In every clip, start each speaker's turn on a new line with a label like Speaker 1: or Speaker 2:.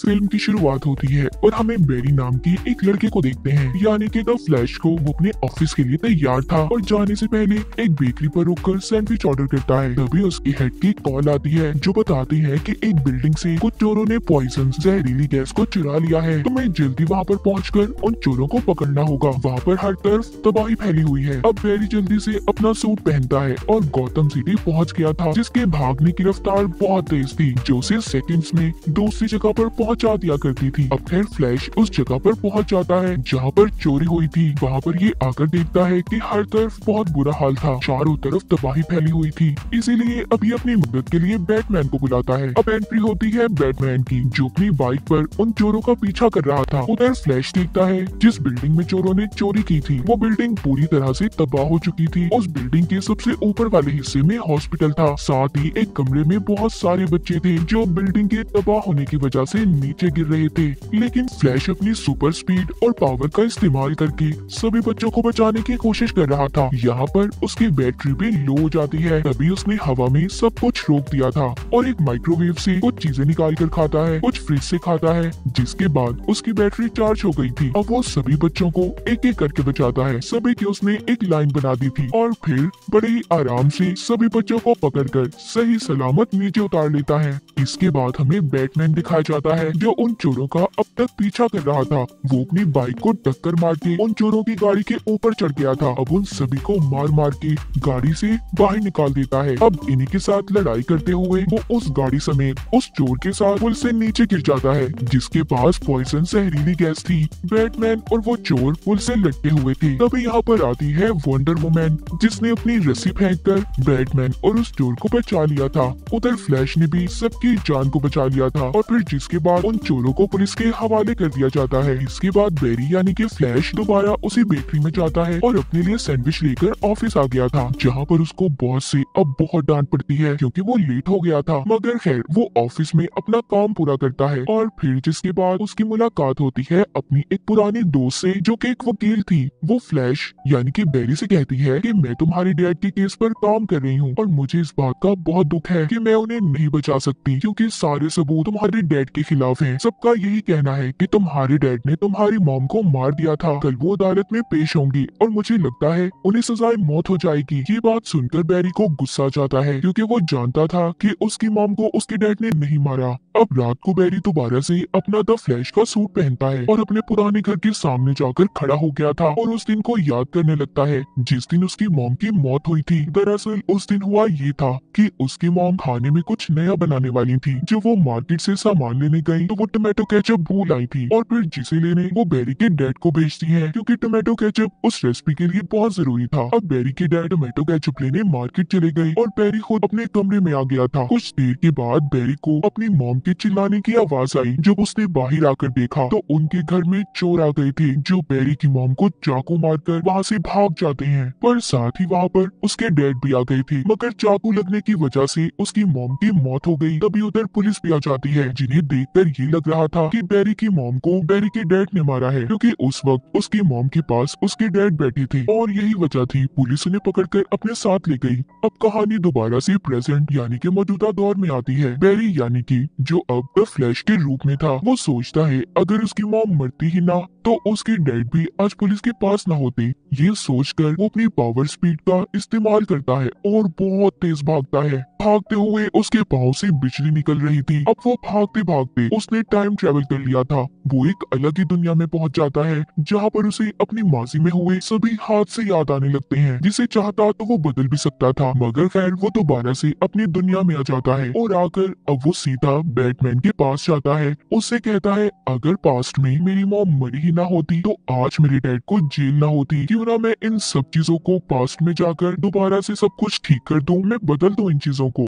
Speaker 1: Film की शुरुआत होती है और हमें बेरी नाम के एक लड़के को देखते हैं, यानी कि द फ्लैश को। वो अपने ऑफिस के लिए तैयार था और जाने से पहले एक बेकरी पर रुककर सैंडविच ऑर्डर करता है। तभी उसकी हेड की कॉल आती है जो बताती है कि एक बिल्डिंग से कुछ चोरों ने पॉइजन जहरीली गैस को चुरा लिया है। तो मैं जल्दी वहाँ पर पहुँचकर उन चोरों को पकड़ना होगा। वहाँ पर हर तरफ तबाही फैली हुई है। अब बेरी जल्दी से अपना सूट पहनता है और गौतम सिटी पहुँच गया था, जिसके भागने की रफ्तार बहुत तेज थी, जो उसे सेकंड्स में दूसरी जगह पर पहुंचा दिया करती थी। अब खैर फ्लैश उस जगह पर पहुंच जाता है जहां पर चोरी हुई थी। वहां पर ये आकर देखता है कि हर तरफ बहुत बुरा हाल था, चारों तरफ तबाही फैली हुई थी। इसीलिए अब ये अपनी मदद के लिए बैटमैन को बुलाता है। अब एंट्री होती है बैटमैन की, जो अपनी बाइक पर उन चोरों का पीछा कर रहा था। उधर फ्लैश देखता है जिस बिल्डिंग में चोरों ने चोरी की थी वो बिल्डिंग पूरी तरह से तबाह हो चुकी थी। उस बिल्डिंग के सबसे ऊपर वाले हिस्से में हॉस्पिटल था, साथ ही एक कमरे में बहुत सारे बच्चे थे जो बिल्डिंग के तबाह होने की वजह से नीचे गिर रहे थे। लेकिन फ्लैश अपनी सुपर स्पीड और पावर का इस्तेमाल करके सभी बच्चों को बचाने की कोशिश कर रहा था। यहाँ पर उसकी बैटरी भी लो हो जाती है। तभी उसने हवा में सब कुछ रोक दिया था और एक माइक्रोवेव से कुछ चीजें निकाल कर खाता है, कुछ फ्रिज से खाता है, जिसके बाद उसकी बैटरी चार्ज हो गई थी। अब वो सभी बच्चों को एक एक करके बचाता है। सभी की उसने एक लाइन बना दी थी और फिर बड़े ही आराम से सभी बच्चों को पकड़कर सही सलामत नीचे उतार लेता है। इसके बाद हमें बैटमैन दिखाया जाता है जो उन चोरों का अब तक पीछा कर रहा था। वो अपनी बाइक को टक्कर मार के उन चोरों की गाड़ी के ऊपर चढ़ गया था। अब उन सभी को मार मार के गाड़ी से बाहर निकाल देता है। अब इन्हीं के साथ लड़ाई करते हुए वो उस गाड़ी समेत उस चोर के साथ पुल से नीचे गिर जाता है, जिसके पास पॉइजन जहरीली गैस थी। बैटमैन और वो चोर पुल से लटके हुए थे। तभी यहाँ पर आती है वंडर वुमन, जिसने अपनी रस्सी फेंककर बैटमैन और उस चोर को बचा लिया था। उधर फ्लैश ने भी सबकी जान को बचा लिया था और फिर जिसके बाद उन चोरों को पुलिस के हवाले कर दिया जाता है। इसके बाद बेरी यानी कि फ्लैश दोबारा उसी बेकरी में जाता है और अपने लिए सैंडविच लेकर ऑफिस आ गया था, जहाँ पर उसको बॉस से अब बहुत डांट पड़ती है क्योंकि वो लेट हो गया था। मगर खैर वो ऑफिस में अपना काम पूरा करता है और फिर जिसके बाद उसकी मुलाकात होती है अपनी एक पुरानी दोस्त से जो कि एक वकील थी। वो फ्लैश यानी कि बेरी से कहती है कि मैं तुम्हारे डैड के केस पर काम कर रही हूँ और मुझे इस बात का बहुत दुख है कि मैं उन्हें नहीं बचा सकती क्योंकि सारे सबूत तुम्हारे डैड के खिलाफ हैं। सबका यही कहना है कि तुम्हारे डैड ने तुम्हारी मॉम को मार दिया था। कल वो अदालत में पेश होंगी और मुझे लगता है उन्हें सजाए मौत हो जाएगी। ये बात सुनकर बेरी को गुस्सा आ जाता है क्योंकि वो जानता था कि उसकी मॉम को उसके डैड ने नहीं मारा। अब रात को बेरी दोबारा से अपना द फ्लैश का सूट पहनता है और अपने पुराने घर के सामने जाकर खड़ा हो गया था और उस दिन को याद करने लगता है जिस दिन उसकी मॉम की मौत हुई थी। दरअसल उस दिन हुआ ये था कि उसकी मॉम खाने में कुछ नया बनाने वाली थी। जब वो मार्केट से सामान लेने गई तो वो टोमेटो केचप भूल आई थी और फिर जिसे लेने वो बेरी के डैड को भेजती है क्योंकि टोमेटो केचप उस रेसिपी के लिए बहुत जरूरी था। अब बेरी के डैड टोमेटो केचप लेने मार्केट चले गए और बेरी खुद अपने कमरे में आ गया था। कुछ देर के बाद बेरी को अपनी मॉम के चिल्लाने की आवाज आई। जब उसने बाहर आकर देखा तो उनके घर में चोर आ गए थे जो बेरी की मॉम को चाकू मारकर वहाँ से भाग जाते हैं, पर साथ ही वहाँ पर उसके डैड भी आ गए थे। मगर चाकू लगने की वजह से उसकी मॉम की मौत हो गई। तभी उधर पुलिस भी आ जाती है, जिन्हें देखकर ये लग रहा था कि बेरी की मॉम को बेरी के डैड ने मारा है क्योंकि उस वक्त उसकी मॉम के पास उसके डैड बैठे थे और यही वजह थी पुलिस उन्हें पकड़कर अपने साथ ले गई। अब कहानी दोबारा से प्रेजेंट यानी कि मौजूदा दौर में आती है। बेरी यानी कि जो अब द फ्लैश के रूप में था वो सोचता है अगर उसकी मॉम मरती ही ना तो उसके डैड भी आज पुलिस के पास ना होते। ये सोचकर वो अपनी पावर स्पीड का इस्तेमाल करता है और बहुत तेज भागता है। भागते हुए उसके पाँव से बिजली निकल रही थी। अब वो भागते भागते उसने टाइम ट्रेवल कर लिया था। वो एक अलग ही दुनिया में पहुंच जाता है जहाँ पर उसे अपनी माजी में हुए सभी हादसे याद आने लगते हैं। जिसे चाहता तो वो बदल भी सकता था, मगर खैर वो दोबारा से अपनी दुनिया में आ जाता है और आकर अब वो सीधा बैटमैन के पास जाता है। उससे कहता है अगर पास्ट में मेरी मॉम मरी ही ना होती तो आज मेरे डैड को जेल ना होती। क्यों ना मैं इन सब चीजों को पास्ट में जाकर दोबारा से सब कुछ ठीक कर दूं, मैं बदल दूं इन चीजों को।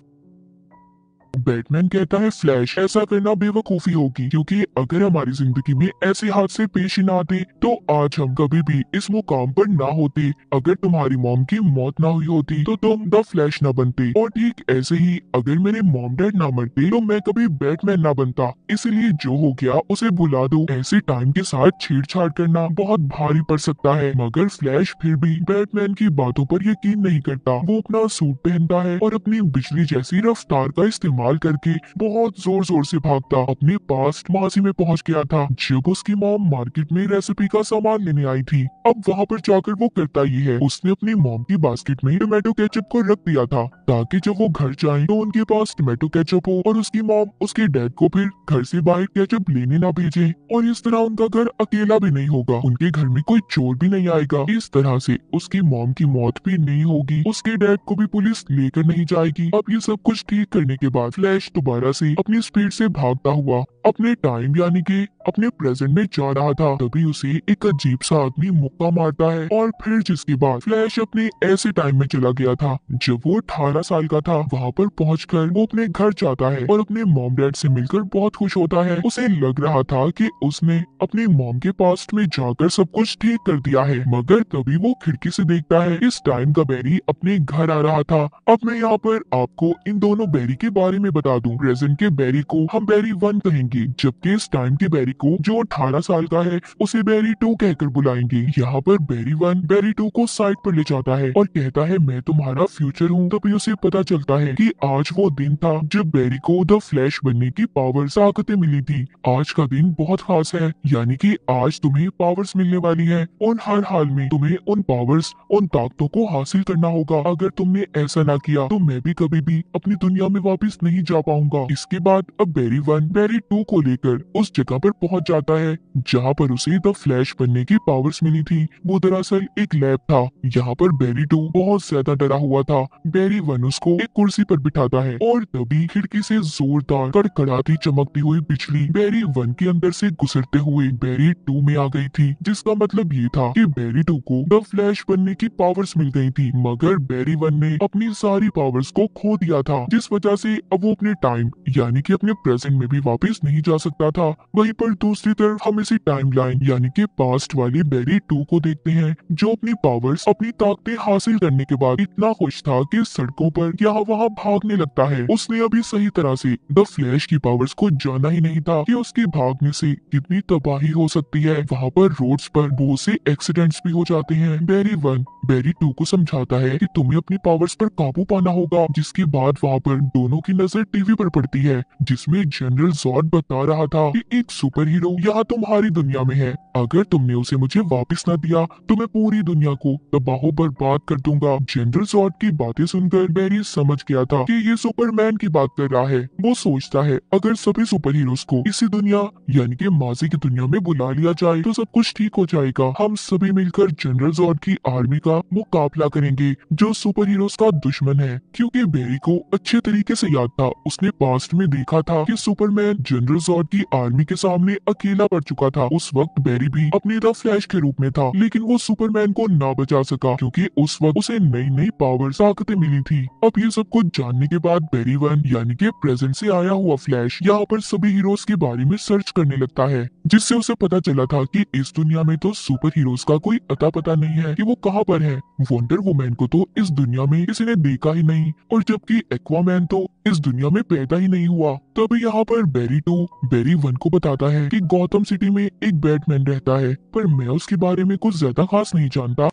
Speaker 1: बैटमैन कहता है फ्लैश ऐसा करना बेवकूफी होगी क्योंकि अगर हमारी जिंदगी में ऐसे हादसे पेश ही ना आते तो आज हम कभी भी इस मुकाम पर ना होते। अगर तुम्हारी मॉम की मौत ना हुई होती तो तुम द फ्लैश ना बनते और ठीक ऐसे ही अगर मेरे मॉम डैड ना मरते तो मैं कभी बैटमैन ना बनता। इसलिए जो हो गया उसे भुला दो। ऐसे टाइम के साथ छेड़छाड़ करना बहुत भारी पड़ सकता है। मगर फ्लैश फिर भी बैटमैन की बातों पर यकीन नहीं करता। वो अपना सूट पहनता है और अपनी बिजली जैसी रफ्तार का इस्तेमाल इस्तेमाल करके बहुत जोर जोर से भागता अपने पास्ट माजी में पहुंच गया था जब उसकी मॉम मार्केट में रेसिपी का सामान लेने आई थी। अब वहां पर जाकर वो करता ये है, उसने अपनी मॉम की बास्केट में टोमेटो केचप को रख दिया था ताकि जब वो घर जाए तो उनके पास टोमेटो केचप हो और उसकी मॉम उसके डैड को फिर घर से बाहर केचप लेने ना भेजे और इस तरह उनका घर अकेला भी नहीं होगा, उनके घर में कोई चोर भी नहीं आएगा। इस तरह से उसकी मॉम की मौत भी नहीं होगी, उसके डैड को भी पुलिस लेकर नहीं जाएगी। अब ये सब कुछ ठीक करने के बाद फ्लैश दोबारा से अपनी स्पीड से भागता हुआ अपने टाइम यानी कि अपने प्रेजेंट में जा रहा था, तभी उसे एक अजीब सा आदमी मुक्का मारता है और फिर जिसके बाद फ्लैश अपने ऐसे टाइम में चला गया था जब वो 18 साल का था। वहाँ पर पहुंचकर वो अपने घर जाता है और अपने मॉम डैड से मिलकर बहुत खुश होता है। उसे लग रहा था कि उसने अपनी मॉम के पास्ट में जाकर सब कुछ ठीक कर दिया है, मगर तभी वो खिड़की से देखता है इस टाइम का बैरी अपने घर आ रहा था। अब मैं यहाँ पर आपको इन दोनों बैरी के बारे में बता दूं। प्रेजेंट के बैरी को हम बैरी 1 कहेंगे जबकि इस टाइम के बैरी को जो 18 साल का है उसे बैरी 2 कहकर बुलाएंगे। यहाँ पर बैरी 1 बैरी 2 को साइड पर ले जाता है और कहता है मैं तुम्हारा फ्यूचर हूँ। तभी उसे पता चलता है कि आज वो दिन था जब बैरी को द फ्लैश बनने की पावर्स ताकतें मिली थी। आज का दिन बहुत खास है, यानी कि आज तुम्हें पावर्स मिलने वाली है और हर हाल में तुम्हें उन पावर्स उन ताकतों को हासिल करना होगा। अगर तुमने ऐसा ना किया तो मैं भी कभी भी अपनी दुनिया में वापस नहीं जा पाऊंगा। इसके बाद अब बैरी 1 बैरी 2 को लेकर उस जगह पर पहुंच जाता है जहां पर उसे द फ्लैश बनने की पावर्स मिली थी। वो दरअसल एक लैब था। यहाँ पर बैरी 2 बहुत ज्यादा डरा हुआ था। बैरी 1 उसको एक कुर्सी पर बिठाता है और तभी खिड़की से जोरदार कड़कड़ाती चमकती हुई बिजली बैरी 1 के अंदर से गुजरते हुए बैरी 2 में आ गई थी, जिसका मतलब ये था कि बैरी 2 को द फ्लैश बनने की पावर्स मिल गई थी, मगर बैरी 1 ने अपनी सारी पावर्स को खो दिया था, जिस वजह से अब वो अपने टाइम यानी कि अपने प्रेजेंट में भी वापस नहीं जा सकता था। वहीं पर दूसरी तरफ हम इसी टाइमलाइन यानी कि पास्ट वाली बैरी 2 को देखते हैं जो अपनी पावर्स अपनी ताकतें हासिल करने के बाद इतना खुश था कि सड़कों पर यहाँ वहाँ भागने लगता है। उसने अभी सही तरह से द फ्लैश की पावर्स को जाना ही नहीं था कि उसके भागने से कितनी तबाही हो सकती है। वहाँ पर रोड्स पर बहुत से एक्सीडेंट्स भी हो जाते हैं। बैरी 1 बैरी 2 को समझाता है कि तुम्हें अपनी पावर्स पर काबू पाना होगा, जिसके बाद वहाँ पर दोनों की नजर टीवी पर पड़ती है जिसमें जनरल जॉर्ड बता रहा था कि एक सुपर हीरो यहाँ तुम्हारी दुनिया में है, अगर तुमने उसे मुझे वापस न दिया तो मैं पूरी दुनिया को तबाह बर्बाद कर दूंगा। जनरल जॉर्ड की बातें सुनकर बैरी समझ गया था कि ये सुपरमैन की बात कर रहा है। वो सोचता है अगर सभी सुपर हीरोज को इसी दुनिया यानी कि माजी की दुनिया में बुला लिया जाए तो सब कुछ ठीक हो जाएगा। हम सभी मिलकर जनरल जॉर्ड की आर्मी का मुकाबला करेंगे जो सुपर हीरोज का दुश्मन है। क्योंकि बैरी को अच्छे तरीके से याद था, उसने पास्ट में देखा था कि सुपरमैन जनरल जॉर्ड की आर्मी के सामने अकेला पड़ चुका था। उस वक्त बैरी भी अपने द फ्लैश के रूप में था, लेकिन वो सुपरमैन को ना बचा सका क्योंकि उस वक्त उसे नई नई पावर ताकतें मिली थी। अब ये सब कुछ जानने के बाद बैरी 1 यानी कि प्रेजेंट से आया हुआ फ्लैश यहाँ पर सभी हीरोज के बारे में सर्च करने लगता है, जिससे उसे पता चला था कि इस दुनिया में तो सुपर हीरोज का कोई अता पता नहीं है कि वो कहाँ पर है। वंडर वुमैन को तो इस दुनिया में किसी ने देखा ही नहीं, और जबकि एक्वामैन तो इस दुनिया में पैदा ही नहीं हुआ। तभी यहाँ पर बैरी 2 बैरी 1 को बताता है कि गौतम सिटी में एक बैटमैन रहता है, पर मैं उसके बारे में कुछ ज्यादा खास नहीं जानता।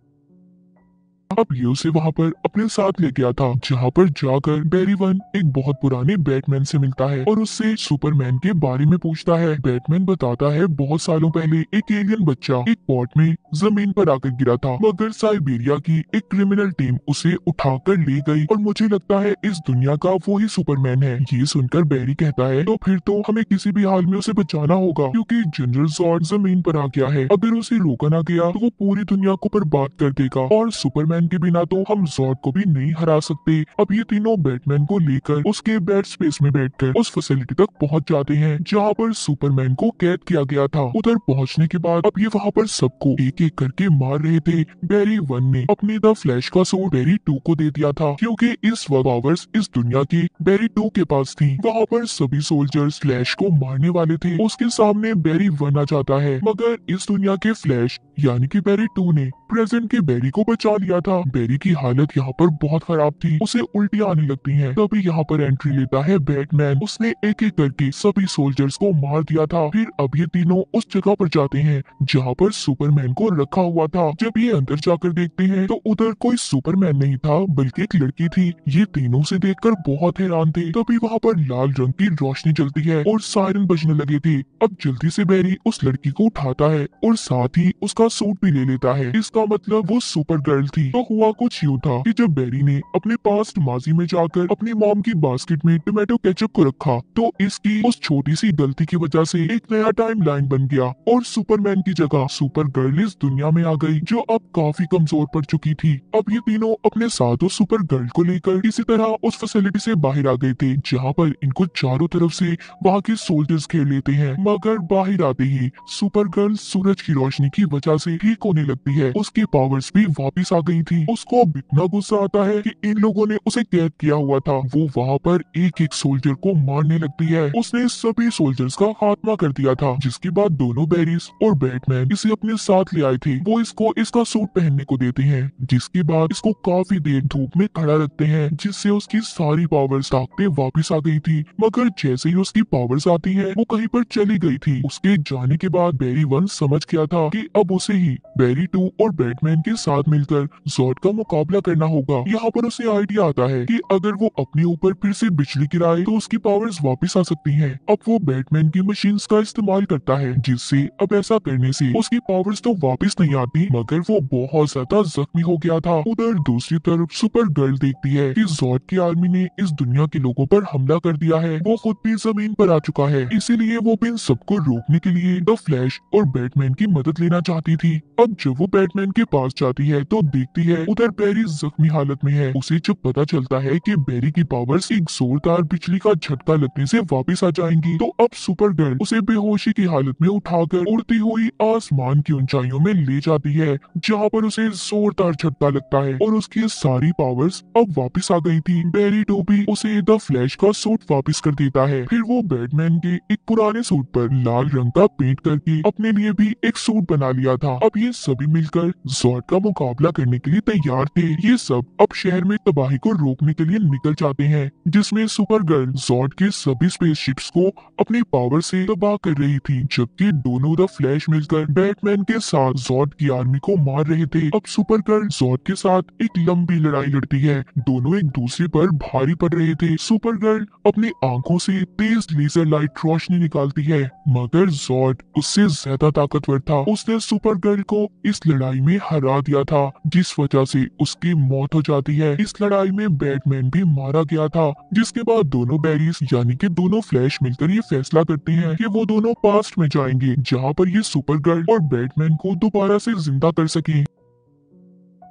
Speaker 1: अब ये उसे वहाँ पर अपने साथ ले गया था, जहाँ पर जाकर बैरी 1 एक बहुत पुराने बैटमैन से मिलता है और उससे सुपरमैन के बारे में पूछता है। बैटमैन बताता है बहुत सालों पहले एक एलियन बच्चा एक पॉट में जमीन पर आकर गिरा था, मगर साइबेरिया की एक क्रिमिनल टीम उसे उठाकर ले गई और मुझे लगता है इस दुनिया का वो ही सुपरमैन है। ये सुनकर बैरी कहता है तो फिर तो हमें किसी भी हाल में उसे बचाना होगा, क्योंकि जनरल जॉर्ड जमीन पर आ गया है। अगर उसे रोका ना गया तो वो पूरी दुनिया को बर्बाद कर देगा और सुपरमैन के बिना तो हम जॉर्ड को भी नहीं हरा सकते। अब ये तीनों बैटमैन को लेकर उसके बैट स्पेस में बैठकर उस फैसिलिटी तक पहुंच जाते हैं जहां पर सुपरमैन को कैद किया गया था। उधर पहुंचने के बाद अब ये वहां पर सबको एक एक करके मार रहे थे। बैरी 1 ने अपने द फ्लैश का सूट बैरी 2 को दे दिया था, क्योंकि इस वक्त पावर्स इस दुनिया की बैरी 2 के पास थी। वहाँ पर सभी सोल्जर्स फ्लैश को मारने वाले थे। उसके सामने बैरी 1 आ जाता है, मगर इस दुनिया के फ्लैश यानी कि बैरी 2 ने प्रेजेंट के बेरी को बचा लिया था। बेरी की हालत यहाँ पर बहुत खराब थी, उसे उल्टी आने लगती हैं। तभी यहाँ पर एंट्री लेता है बैटमैन। उसने एक एक करके सभी सोल्जर्स को मार दिया था। फिर अब ये तीनों उस जगह पर जाते हैं जहाँ पर सुपरमैन को रखा हुआ था। जब ये अंदर जाकर देखते हैं तो उधर कोई सुपरमैन नहीं था बल्कि एक लड़की थी। ये तीनों से देखकर बहुत हैरान थे। तभी वहाँ पर लाल रंग की रोशनी जलती है और सायरन बजने लगे थे। अब जल्दी से बेरी उस लड़की को उठाता है और साथ ही उसका सूट भी ले लेता है। इसका मतलब वो सुपर गर्ल थी। तो हुआ कुछ यूँ था कि जब बेरी ने अपने पास्ट माजी में जाकर अपनी मॉम की बास्केट में टोमेटो केचप को रखा तो इसकी उस छोटी सी गलती की वजह से एक नया टाइम लाइन बन गया और सुपरमैन की जगह सुपर गर्ल इस दुनिया में आ गई जो अब काफी कमजोर पड़ चुकी थी। अब ये तीनों अपने साथ उस सुपर गर्ल को लेकर किसी तरह उस फैसिलिटी से बाहर आ गए थे जहाँ पर इनको चारों तरफ से वहाँ के सोल्जर्स घेर लेते हैं। मगर बाहर आते ही सुपर गर्ल सूरज की रोशनी की वजह से ठीक होने लगती है। उसकी पावर्स भी वापस आ गई थी। उसको अब इतना गुस्सा आता है कि इन लोगों ने उसे कैद किया हुआ था। वो वहाँ पर एक एक सोल्जर को मारने लगती है। उसने सभी सोल्जर्स का खात्मा कर दिया था। जिसके बाद दोनों बेरीज और बैटमैन इसे अपने साथ ले आए थे। वो इसको इसका सूट पहनने को देते हैं। जिसके बाद इसको काफी देर धूप में खड़ा रखते हैं जिससे उसकी सारी पावर्स ताकतें वापस आ गई थी। मगर जैसे ही उसकी पावर्स आती है वो कहीं पर चली गई थी। उसके जाने के बाद बेरी 1 समझ गया था कि अब उसे ही बेरी 2 और बैटमैन के साथ मिलकर ज़ॉर्ड का मुकाबला करना होगा। यहाँ पर उसे आइडिया आता है कि अगर वो अपने ऊपर फिर से बिजली गिराए तो उसकी पावर्स वापस आ सकती हैं। अब वो बैटमैन की मशीन्स का इस्तेमाल करता है जिससे अब ऐसा करने से उसकी पावर्स तो वापस नहीं आती मगर वो बहुत ज्यादा जख्मी हो गया था। उधर दूसरी तरफ सुपर गर्ल देखती है कि ज़ॉर्ड की आर्मी ने इस दुनिया के लोगों पर हमला कर दिया है। वो खुद भी जमीन पर आ चुका है, इसीलिए वो भी इन सबको रोकने के लिए द फ्लैश और बैटमैन की मदद लेना चाहती थी। अब जब वो बैटमैन के पास जाती है तो देखती है उधर बेरी जख्मी हालत में है। उसे जब पता चलता है कि बेरी की पावर्स एक जोरदार बिजली का झटका लगने से वापस आ जाएंगी तो अब सुपर गर्ल उसे बेहोशी की हालत में उठाकर उड़ती हुई आसमान की ऊंचाइयों में ले जाती है जहाँ पर उसे जोरदार झटका लगता है और उसकी सारी पावर्स अब वापस आ गई थी। बेरी 2 भी उसे द फ्लैश का सूट वापस कर देता है। फिर वो बैटमैन के एक पुराने सूट पर लाल रंग का पेंट करके अपने लिए भी एक सूट बना लिया था। अब ये सभी मिलकर ज़ॉर्ड का मुकाबला करने के लिए तैयार थे। ये सब अब शहर में तबाही को रोकने के लिए निकल जाते हैं जिसमें सुपर गर्ल ज़ॉर्ड के सभी स्पेसशिप्स को अपनी पावर से तबाह कर रही थी जबकि दोनों द फ्लैश मिलकर बैटमैन के साथ ज़ॉर्ड की आर्मी को मार रहे थे। अब सुपर गर्ल ज़ॉर्ड के साथ एक लंबी लड़ाई लड़ती है। दोनों एक दूसरे पर भारी पड़ रहे थे। सुपर गर्ल अपनी आंखों से तेज लेजर लाइट रोशनी निकालती है मगर ज़ॉर्ड उससे ज्यादा ताकतवर था। उसने सुपर गर्ल को इस लड़ाई में हरा दिया था जिस वजह से उसकी मौत हो जाती है। इस लड़ाई में बैटमैन भी मारा गया था जिसके बाद दोनों बेरीज यानी कि दोनों फ्लैश मिलकर ये फैसला करते हैं कि वो दोनों पास्ट में जाएंगे जहाँ पर ये सुपर गर्ल और बैटमैन को दोबारा से जिंदा कर सके।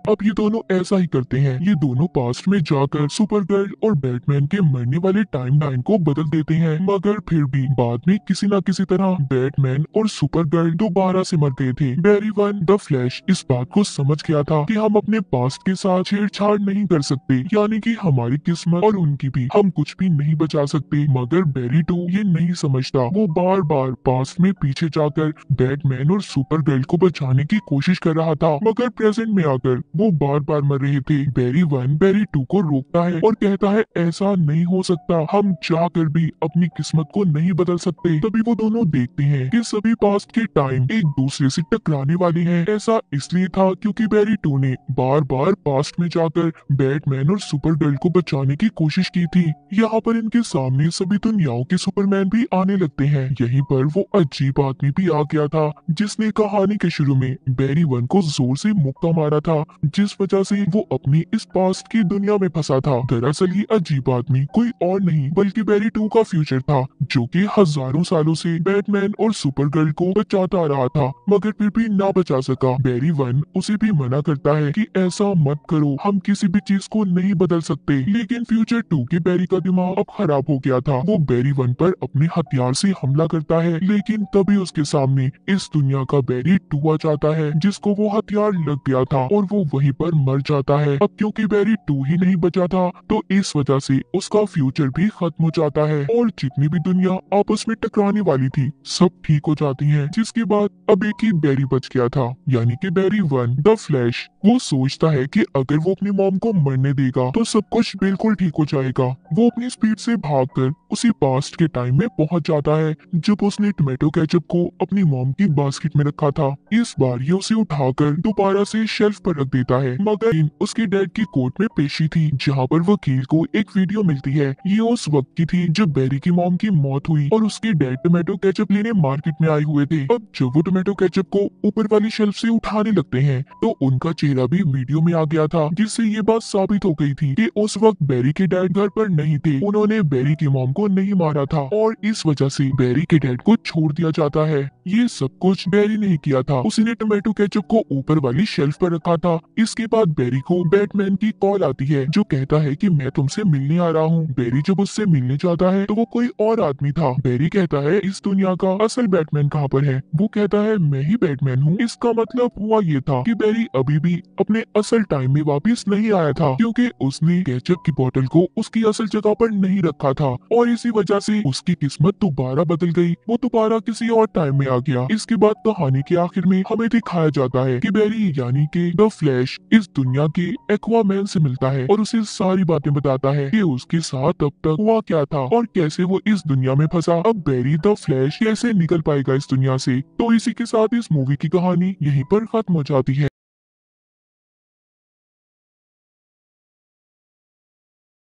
Speaker 1: अब ये दोनों ऐसा ही करते हैं। ये दोनों पास्ट में जाकर सुपर गर्ल और बैटमैन के मरने वाले टाइमलाइन को बदल देते हैं मगर फिर भी बाद में किसी न किसी तरह बैटमैन और सुपर गर्ल दोबारा से मर गए थे। बेरी 1 द फ्लैश इस बात को समझ गया था कि हम अपने पास्ट के साथ छेड़छाड़ नहीं कर सकते यानी कि हमारी किस्मत और उनकी भी हम कुछ भी नहीं बचा सकते। मगर बेरी 2 ये नहीं समझता। वो बार बार पास्ट में पीछे जाकर बैटमैन और सुपर गर्ल को बचाने की कोशिश कर रहा था मगर प्रेजेंट में आकर वो बार बार मर रहे थे। बेरी 1 बेरी 2 को रोकता है और कहता है ऐसा नहीं हो सकता, हम चाहकर भी अपनी किस्मत को नहीं बदल सकते। तभी वो दोनों देखते हैं कि सभी पास्ट के टाइम एक दूसरे से टकराने वाले हैं। ऐसा इसलिए था क्योंकि बेरी 2 ने बार बार पास्ट में जाकर बैटमैन और सुपर गर्ल को बचाने की कोशिश की थी। यहाँ पर इनके सामने सभी दुनियाओं के सुपरमैन भी आने लगते हैं। यहीं पर वो अजीब आदमी भी आ गया था जिसने कहानी के शुरू में बेरी 1 को जोर से मुक्का मारा था जिस वजह से वो अपनी इस पास्ट की दुनिया में फंसा था। दरअसल ये अजीब आदमी कोई और नहीं बल्कि बेरी 2 का फ्यूचर था जो कि हजारों सालों से बैटमैन और सुपर गर्ल को बचाता आ रहा था मगर फिर भी ना बचा सका। बेरी 1 उसे भी मना करता है कि ऐसा मत करो, हम किसी भी चीज को नहीं बदल सकते। लेकिन फ्यूचर 2 के बेरी का दिमाग अब खराब हो गया था। वो बेरी 1 पर अपने हथियार से हमला करता है लेकिन तभी उसके सामने इस दुनिया का बेरी 2 आ जाता है जिसको वो हथियार लग गया था और वो वहीं पर मर जाता है। अब क्योंकि बैरी 2 ही नहीं बचा था तो इस वजह से उसका फ्यूचर भी खत्म हो जाता है और जितनी भी दुनिया आपस में टकराने वाली थी सब ठीक हो जाती है। जिसके बाद अब एक ही बैरी बच गया था, यानी कि बैरी 1 द फ्लैश। वो सोचता है कि अगर वो अपनी मॉम को मरने देगा तो सब कुछ बिल्कुल ठीक हो जाएगा। वो अपनी स्पीड से भागकर उसी पास्ट के टाइम में पहुंच जाता है जब उसने टोमेटो केचप को अपनी मॉम की बास्केट में रखा था। इस बार ये उसे उठाकर दोबारा से शेल्फ पर रख देता है, मगर उसके डैड की कोर्ट में पेशी थी जहाँ पर वकील को एक वीडियो मिलती है। ये उस वक्त की थी जब बैरी की मॉम की मौत हुई और उसके डैड टोमेटो केचप लेने मार्केट में आए हुए थे। अब जब वो टोमेटो केचप को ऊपर वाली शेल्फ से उठाने लगते हैं तो उनका चेहरा भी वीडियो में आ गया था, जिससे ये बात साबित हो गई थी कि उस वक्त बैरी के डैड घर पर नहीं थे। उन्होंने बैरी की मॉम को नहीं मारा था और इस वजह से बैरी के डैड को छोड़ दिया जाता है। ये सब कुछ बैरी ने किया था, उसने टोमेटो केचप को ऊपर वाली शेल्फ पर रखा था। इसके बाद बैरी को बैटमैन की कॉल आती है जो कहता है कि मैं तुमसे मिलने आ रहा हूँ। बैरी जब उससे मिलने जाता है तो वो कोई और आदमी था। बैरी कहता है इस दुनिया का असल बैटमैन कहाँ पर है? वो कहता है मैं ही बैटमैन हूँ। इसका मतलब हुआ ये था कि बैरी अभी भी अपने असल टाइम में वापस नहीं आया था, क्योंकि उसने केचप की बोतल को उसकी असल जगह पर नहीं रखा था और इसी वजह से उसकी किस्मत दोबारा बदल गई। वो दोबारा किसी और टाइम में आ गया। इसके बाद कहानी के आखिर में हमें दिखाया जाता है कि बैरी यानी कि द फ्लैश इस दुनिया के एक्वामैन से मिलता है और उसे सारी बातें बताता है कि उसके साथ अब तक हुआ क्या था और कैसे वो इस दुनिया में फंसा। अब बैरी द फ्लैश कैसे निकल पाएगा इस दुनिया से? तो इसी के साथ इस मूवी की कहानी यहीं पर खत्म हो जाती है।